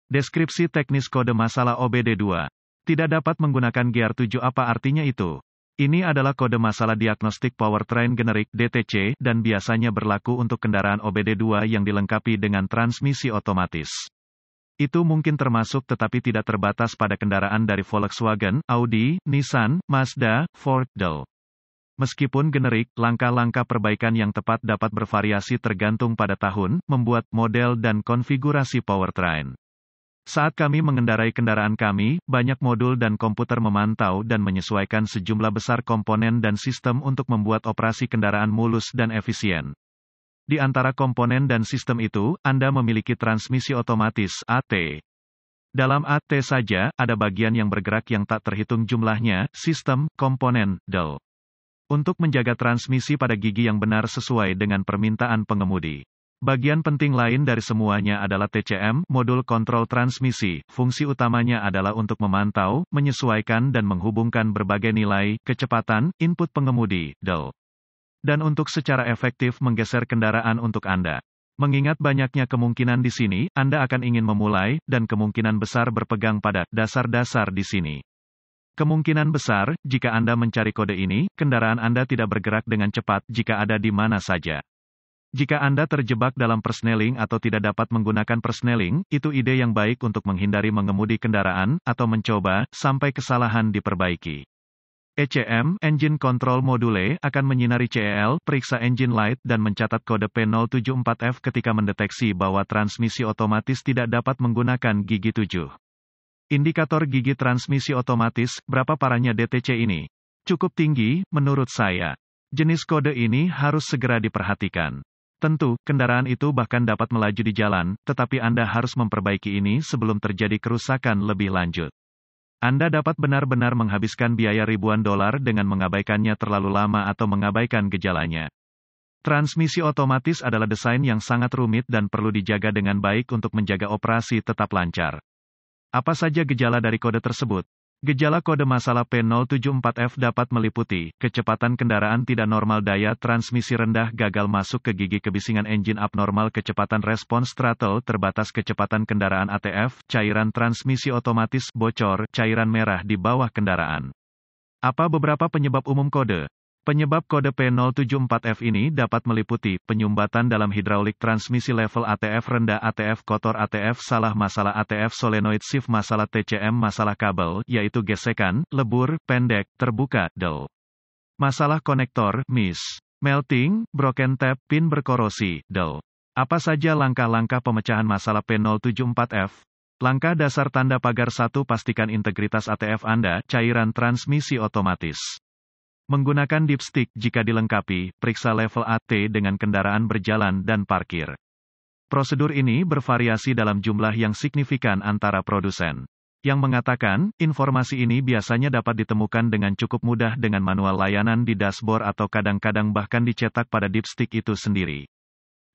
Deskripsi teknis kode masalah OBD2. Tidak dapat menggunakan GR7. Apa artinya itu? Ini adalah kode masalah diagnostik powertrain generik (DTC) dan biasanya berlaku untuk kendaraan OBD2 yang dilengkapi dengan transmisi otomatis. Itu mungkin termasuk tetapi tidak terbatas pada kendaraan dari Volkswagen, Audi, Nissan, Mazda, Ford, Dell. Meskipun generik, langkah-langkah perbaikan yang tepat dapat bervariasi tergantung pada tahun, membuat, model dan konfigurasi powertrain. Saat kami mengendarai kendaraan kami, banyak modul dan komputer memantau dan menyesuaikan sejumlah besar komponen dan sistem untuk membuat operasi kendaraan mulus dan efisien. Di antara komponen dan sistem itu, Anda memiliki transmisi otomatis (AT). Dalam AT saja, ada bagian yang bergerak yang tak terhitung jumlahnya, sistem, komponen, del. Untuk menjaga transmisi pada gigi yang benar sesuai dengan permintaan pengemudi. Bagian penting lain dari semuanya adalah TCM, modul kontrol transmisi. Fungsi utamanya adalah untuk memantau, menyesuaikan dan menghubungkan berbagai nilai, kecepatan, input pengemudi, del. Dan untuk secara efektif menggeser kendaraan untuk Anda. Mengingat banyaknya kemungkinan di sini, Anda akan ingin memulai, dan kemungkinan besar berpegang pada dasar-dasar di sini. Kemungkinan besar, jika Anda mencari kode ini, kendaraan Anda tidak bergerak dengan cepat jika ada di mana saja. Jika Anda terjebak dalam persneling atau tidak dapat menggunakan persneling, itu ide yang baik untuk menghindari mengemudi kendaraan, atau mencoba, sampai kesalahan diperbaiki. ECM, Engine Control Module, akan menyinari CEL, periksa engine light dan mencatat kode P074F ketika mendeteksi bahwa transmisi otomatis tidak dapat menggunakan gigi 7. Indikator gigi transmisi otomatis, berapa parahnya DTC ini? Cukup tinggi, menurut saya. Jenis kode ini harus segera diperhatikan. Tentu, kendaraan itu bahkan dapat melaju di jalan, tetapi Anda harus memperbaiki ini sebelum terjadi kerusakan lebih lanjut. Anda dapat benar-benar menghabiskan biaya ribuan dolar dengan mengabaikannya terlalu lama atau mengabaikan gejalanya. Transmisi otomatis adalah desain yang sangat rumit dan perlu dijaga dengan baik untuk menjaga operasi tetap lancar. Apa saja gejala dari kode tersebut? Gejala kode masalah P074F dapat meliputi, kecepatan kendaraan tidak normal, daya transmisi rendah, gagal masuk ke gigi, kebisingan engine abnormal, kecepatan respons throttle terbatas, kecepatan kendaraan ATF, cairan transmisi otomatis bocor, cairan merah di bawah kendaraan. Apa beberapa penyebab umum kode? Penyebab kode P074F ini dapat meliputi, penyumbatan dalam hidraulik, transmisi level ATF rendah, ATF kotor, ATF salah, masalah ATF solenoid shift, masalah TCM, masalah kabel, yaitu gesekan, lebur, pendek, terbuka, del. Masalah konektor, miss. Melting, broken tap, pin berkorosi, del. Apa saja langkah-langkah pemecahan masalah P074F? Langkah dasar tanda pagar 1, pastikan integritas ATF Anda, cairan transmisi otomatis. Menggunakan dipstick jika dilengkapi, periksa level AT dengan kendaraan berjalan dan parkir. Prosedur ini bervariasi dalam jumlah yang signifikan antara produsen. Yang mengatakan, informasi ini biasanya dapat ditemukan dengan cukup mudah dengan manual layanan di dashboard atau kadang-kadang bahkan dicetak pada dipstick itu sendiri.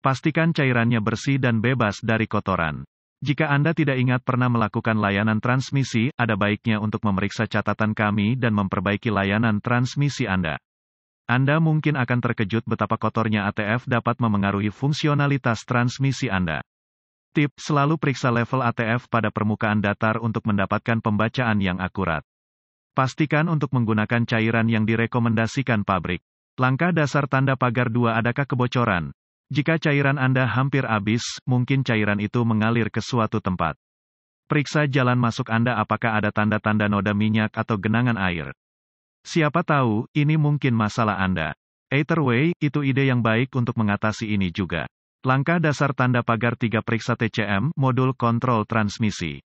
Pastikan cairannya bersih dan bebas dari kotoran. Jika Anda tidak ingat pernah melakukan layanan transmisi, ada baiknya untuk memeriksa catatan kami dan memperbaiki layanan transmisi Anda. Anda mungkin akan terkejut betapa kotornya ATF dapat memengaruhi fungsionalitas transmisi Anda. Tip, selalu periksa level ATF pada permukaan datar untuk mendapatkan pembacaan yang akurat. Pastikan untuk menggunakan cairan yang direkomendasikan pabrik. Langkah dasar tanda pagar 2, adakah kebocoran? Jika cairan Anda hampir habis, mungkin cairan itu mengalir ke suatu tempat. Periksa jalan masuk Anda, apakah ada tanda-tanda noda minyak atau genangan air. Siapa tahu, ini mungkin masalah Anda. Either way, itu ide yang baik untuk mengatasi ini juga. Langkah dasar tanda pagar 3, periksa TCM, modul kontrol transmisi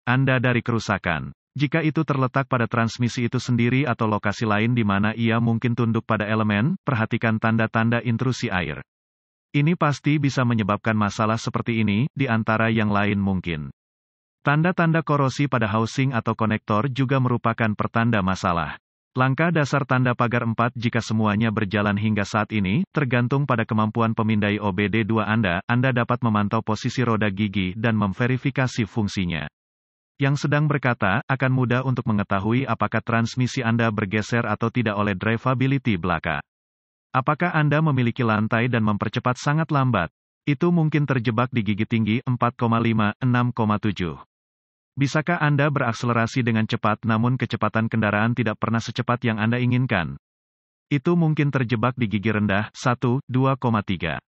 Anda dari kerusakan. Jika itu terletak pada transmisi itu sendiri atau lokasi lain di mana ia mungkin tunduk pada elemen, perhatikan tanda-tanda intrusi air. Ini pasti bisa menyebabkan masalah seperti ini, di antara yang lain mungkin. Tanda-tanda korosi pada housing atau konektor juga merupakan pertanda masalah. Langkah dasar tanda pagar 4, jika semuanya berjalan hingga saat ini, tergantung pada kemampuan pemindai OBD2 Anda dapat memantau posisi roda gigi dan memverifikasi fungsinya. Yang sedang berkata, akan mudah untuk mengetahui apakah transmisi Anda bergeser atau tidak oleh drivability belaka. Apakah Anda memiliki lantai dan mempercepat sangat lambat? Itu mungkin terjebak di gigi tinggi 4,5, 6,7. Bisakah Anda berakselerasi dengan cepat namun kecepatan kendaraan tidak pernah secepat yang Anda inginkan? Itu mungkin terjebak di gigi rendah 1, 2,3.